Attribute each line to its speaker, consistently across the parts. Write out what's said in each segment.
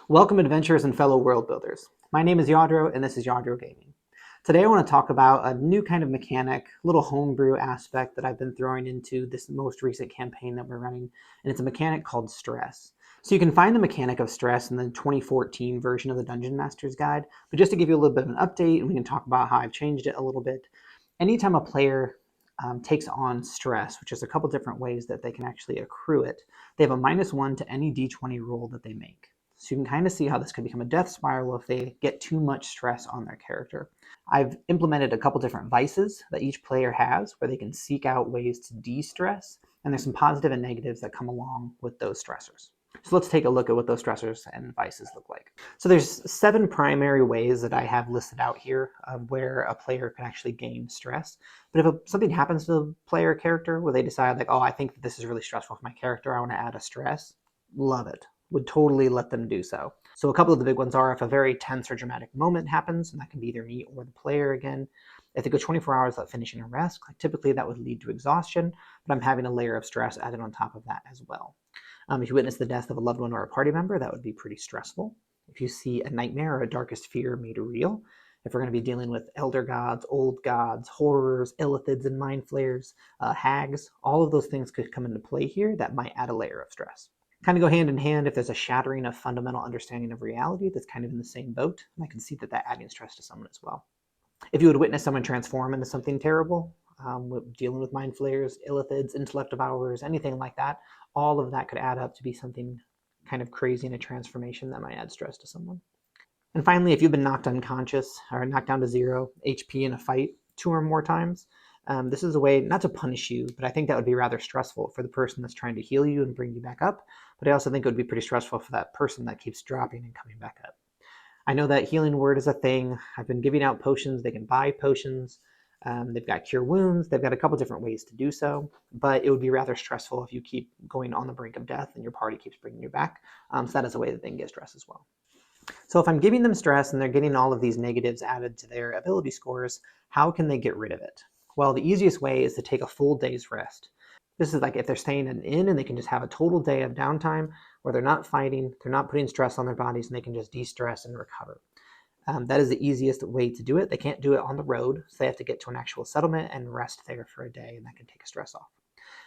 Speaker 1: Welcome adventurers and fellow world builders. My name is Yadro and this is Yadro Gaming. Today I want to talk about a new kind of mechanic, a little homebrew aspect that I've been throwing into this most recent campaign that we're running, and it's a mechanic called stress. So you can find the mechanic of stress in the 2014 version of the Dungeon Master's Guide, but just to give you a little bit of an update, and we can talk about how I've changed it a little bit. Anytime a player takes on stress, which is a couple different ways that they can actually accrue it, they have a -1 to any d20 roll that they make. So you can kind of see how this could become a death spiral if they get too much stress on their character. I've implemented a couple different vices that each player has where they can seek out ways to de-stress, and there's some positive and negatives that come along with those stressors. So let's take a look at what those stressors and vices look like. So there's 7 primary ways that I have listed out here of where a player can actually gain stress. But if something happens to the player character where they decide like, oh, I think that this is really stressful for my character, I want to add a stress, love it. Would totally let them do so. So a couple of the big ones are if a very tense or dramatic moment happens, and that can be either me or the player again. If they go 24 hours without finishing a rest, like typically that would lead to exhaustion, but I'm having a layer of stress added on top of that as well. If you witness the death of a loved one or a party member, that would be pretty stressful. If you see a nightmare or a darkest fear made real, if we're going to be dealing with elder gods, old gods, horrors, illithids, and mind flayers, hags, all of those things could come into play here that might add a layer of stress. Kind of go hand in hand if there's a shattering of fundamental understanding of reality that's kind of in the same boat, and I can see that adding stress to someone as well. If you would witness someone transform into something terrible, dealing with mind flayers, illithids, intellect devourers, anything like that, all of that could add up to be something kind of crazy in a transformation that might add stress to someone. And finally, if you've been knocked unconscious or knocked down to 0 HP in a fight 2 or more times, this is a way not to punish you, but I think that would be rather stressful for the person that's trying to heal you and bring you back up. But I also think it would be pretty stressful for that person that keeps dropping and coming back up. I know that healing word is a thing. I've been giving out potions. They can buy potions. They've got cure wounds. They've got a couple different ways to do so, but it would be rather stressful if you keep going on the brink of death and your party keeps bringing you back. So that is a way that they can get stress as well. So if I'm giving them stress and they're getting all of these negatives added to their ability scores, how can they get rid of it? Well, the easiest way is to take a full day's rest. This is like if they're staying in an inn and they can just have a total day of downtime where they're not fighting, they're not putting stress on their bodies, and they can just de-stress and recover. That is the easiest way to do it. They can't do it on the road, so they have to get to an actual settlement and rest there for a day, and that can take stress off.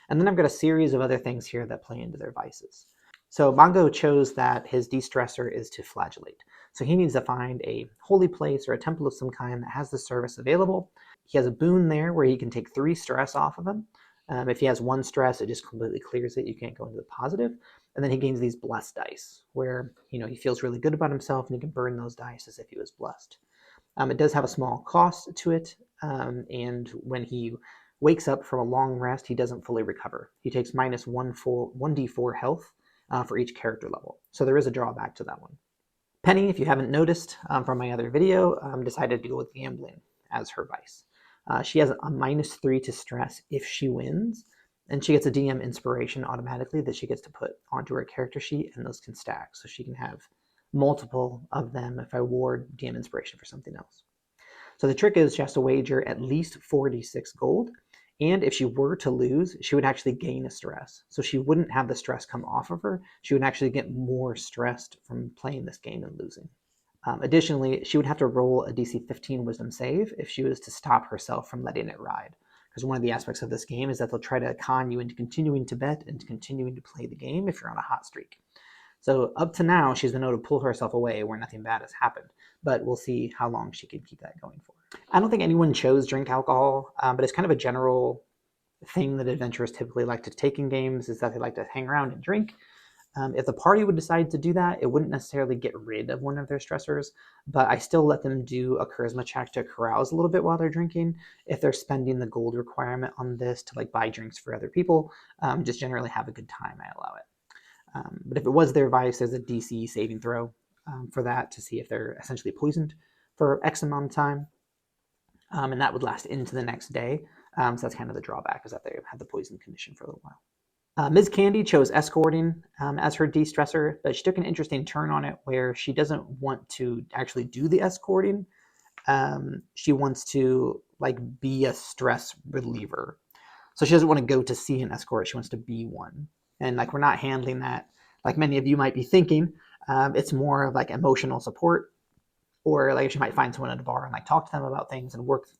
Speaker 1: And then I've got a series of other things here that play into their vices. So Mongo chose that his de-stressor is to flagellate. So he needs to find a holy place or a temple of some kind that has the service available. He has a boon there where he can take 3 stress off of him. If he has 1 stress, it just completely clears it. You can't go into the positive. And then he gains these blessed dice where he feels really good about himself and he can burn those dice as if he was blessed. It does have a small cost to it, and when he wakes up from a long rest, he doesn't fully recover. He takes -1d4 health for each character level. So there is a drawback to that one. Penny, if you haven't noticed from my other video, decided to go with gambling as her vice. She has a -3 to stress if she wins, and she gets a DM inspiration automatically that she gets to put onto her character sheet, and those can stack. So she can have multiple of them if I award DM inspiration for something else. So the trick is she has to wager at least 46 gold, and if she were to lose, she would actually gain a stress. So she wouldn't have the stress come off of her. She would actually get more stressed from playing this game and losing. Additionally, she would have to roll a DC 15 wisdom save if she was to stop herself from letting it ride. Because one of the aspects of this game is that they'll try to con you into continuing to bet and continuing to play the game if you're on a hot streak. So up to now, she's been able to pull herself away where nothing bad has happened. But we'll see how long she can keep that going for. I don't think anyone chose drink alcohol, but it's kind of a general thing that adventurers typically like to take in games, is that they like to hang around and drink. If the party would decide to do that, it wouldn't necessarily get rid of one of their stressors, but I still let them do a charisma check to carouse a little bit while they're drinking. If they're spending the gold requirement on this to buy drinks for other people, just generally have a good time, I allow it. But if it was their vice, there's a DC saving throw for that to see if they're essentially poisoned for X amount of time, and that would last into the next day. So that's kind of the drawback, is that they had the poison condition for a little while. Ms. Candy chose escorting as her de-stressor, but she took an interesting turn on it where she doesn't want to actually do the escorting. She wants to be a stress reliever. So she doesn't want to go to see an escort. She wants to be one. And we're not handling that like many of you might be thinking. It's more of like emotional support, or like she might find someone at a bar and like talk to them about things and work them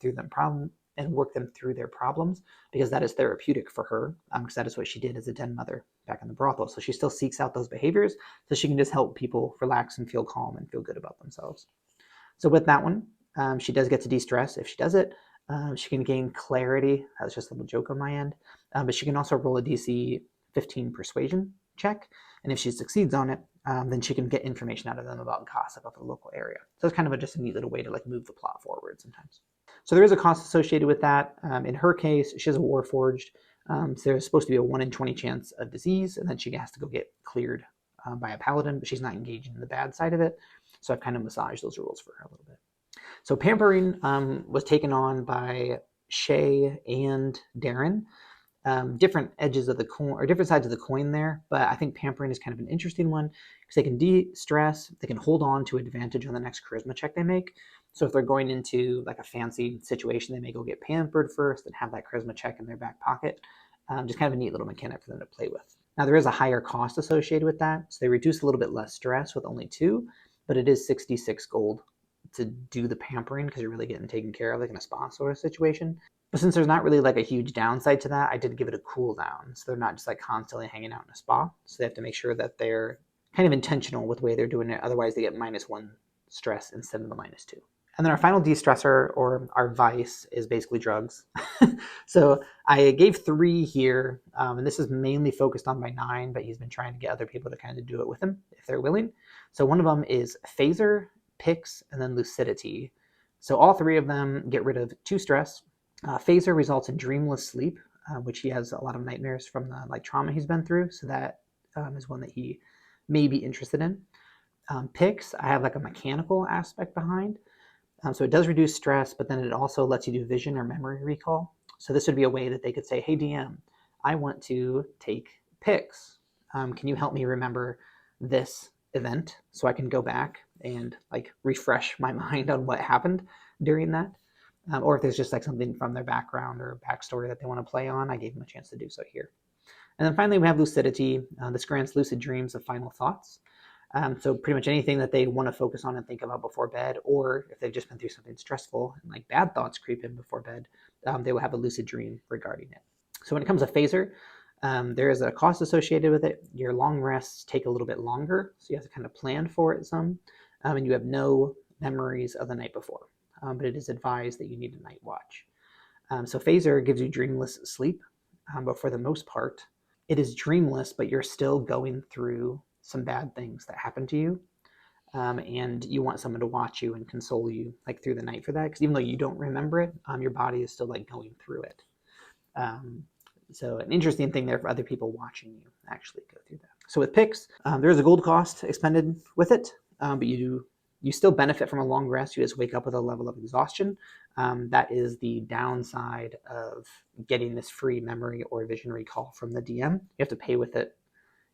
Speaker 1: through their problems, because that is therapeutic for her, because that is what she did as a den mother back in the brothel. So she still seeks out those behaviors so she can just help people relax and feel calm and feel good about themselves. So with that one, she does get to de-stress if she does it. She can gain clarity. That's just a little joke on my end. But she can also roll a DC 15 persuasion check. And if she succeeds on it, then she can get information out of them about gossip of the local area. So it's kind of just a neat little way to like move the plot forward sometimes. So there is a cost associated with that. In her case, she has a Warforged. So there's supposed to be a 1 in 20 chance of disease, and then she has to go get cleared by a paladin, but she's not engaging in the bad side of it. So I've kind of massaged those rules for her a little bit. So pampering was taken on by Shay and Darren. Different edges of the coin, or different sides of the coin there, but I think pampering is kind of an interesting one because they can de-stress, they can hold on to advantage on the next charisma check they make. So if they're going into like a fancy situation, they may go get pampered first and have that charisma check in their back pocket. Just kind of a neat little mechanic for them to play with. Now there is a higher cost associated with that, so they reduce a little bit less stress with only 2, but it is 66 gold to do the pampering because you're really getting taken care of, like in a spa sort of situation. But since there's not really like a huge downside to that, I did give it a cooldown. So they're not just like constantly hanging out in a spa. So they have to make sure that they're kind of intentional with the way they're doing it. Otherwise, they get -1 stress instead of the -2. And then our final de-stressor, or our vice, is basically drugs. So I gave 3 here, and this is mainly focused on my 9, but he's been trying to get other people to kind of do it with him if they're willing. So one of them is phaser, pix, and then lucidity. So all 3 of them get rid of 2 stress. Phaser results in dreamless sleep, which he has a lot of nightmares from the like trauma he's been through. So that is one that he may be interested in. Pix, I have like a mechanical aspect behind. So it does reduce stress, but then it also lets you do vision or memory recall. So this would be a way that they could say, hey, DM, I want to take Pix. Can you help me remember this event so I can go back and like refresh my mind on what happened during that? Or if there's just like something from their background or backstory that they want to play on, I gave them a chance to do so here. And then finally, we have lucidity. This grants lucid dreams of final thoughts. So pretty much anything that they want to focus on and think about before bed, or if they've just been through something stressful and like bad thoughts creep in before bed, they will have a lucid dream regarding it. So when it comes to phaser, there is a cost associated with it. Your long rests take a little bit longer, so you have to kind of plan for it some, and you have no memories of the night before. But it is advised that you need a night watch. So phaser gives you dreamless sleep, but for the most part, it is dreamless, but you're still going through some bad things that happen to you, and you want someone to watch you and console you like through the night for that, because even though you don't remember it, your body is still like going through it. So an interesting thing there for other people watching you actually go through that. So with picks, there is a gold cost expended with it, but you still benefit from a long rest. You just wake up with a level of exhaustion. That is the downside of getting this free memory or vision recall from the DM. You have to pay with it.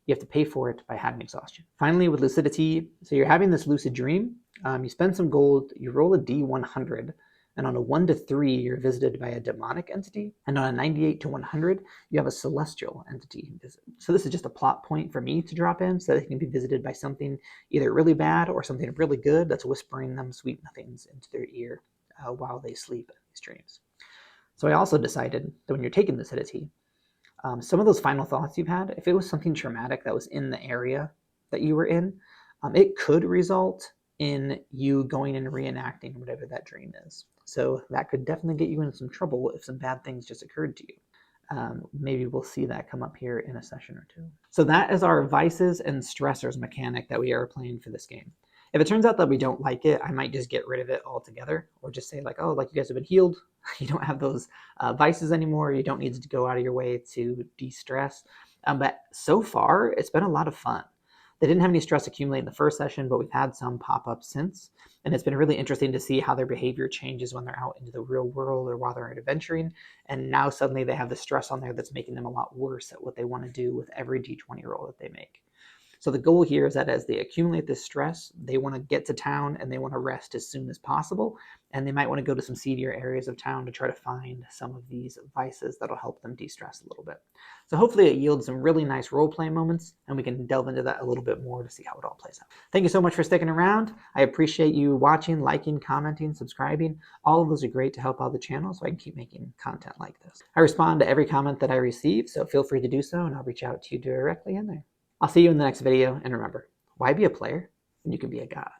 Speaker 1: You have to pay for it by having exhaustion. Finally, with lucidity, so you're having this lucid dream. You spend some gold. You roll a D100, and on a 1 to 3, you're visited by a demonic entity, and on a 98 to 100, you have a celestial entity visit. So this is just a plot point for me to drop in, so that they can be visited by something either really bad or something really good that's whispering them sweet nothings into their ear while they sleep in these dreams. So I also decided that when you're taking lucidity, some of those final thoughts you've had, if it was something traumatic that was in the area that you were in, it could result in you going and reenacting whatever that dream is. So that could definitely get you in some trouble if some bad things just occurred to you. Maybe we'll see that come up here in a session or 2. So that is our vices and stressors mechanic that we are playing for this game. If it turns out that we don't like it, I might just get rid of it altogether, or just say like, oh, like you guys have been healed. You don't have those vices anymore. You don't need to go out of your way to de-stress. But so far, it's been a lot of fun. They didn't have any stress accumulate in the first session, but we've had some pop up since. And it's been really interesting to see how their behavior changes when they're out into the real world or while they're out adventuring. And now suddenly they have the stress on there that's making them a lot worse at what they want to do with every D20 roll that they make. So the goal here is that as they accumulate this stress, they want to get to town and they want to rest as soon as possible. And they might want to go to some seedier areas of town to try to find some of these vices that'll help them de-stress a little bit. So hopefully it yields some really nice role-play moments, and we can delve into that a little bit more to see how it all plays out. Thank you so much for sticking around. I appreciate you watching, liking, commenting, subscribing. All of those are great to help out the channel so I can keep making content like this. I respond to every comment that I receive, so feel free to do so, and I'll reach out to you directly in there. I'll see you in the next video, and remember, why be a player when you can be a god?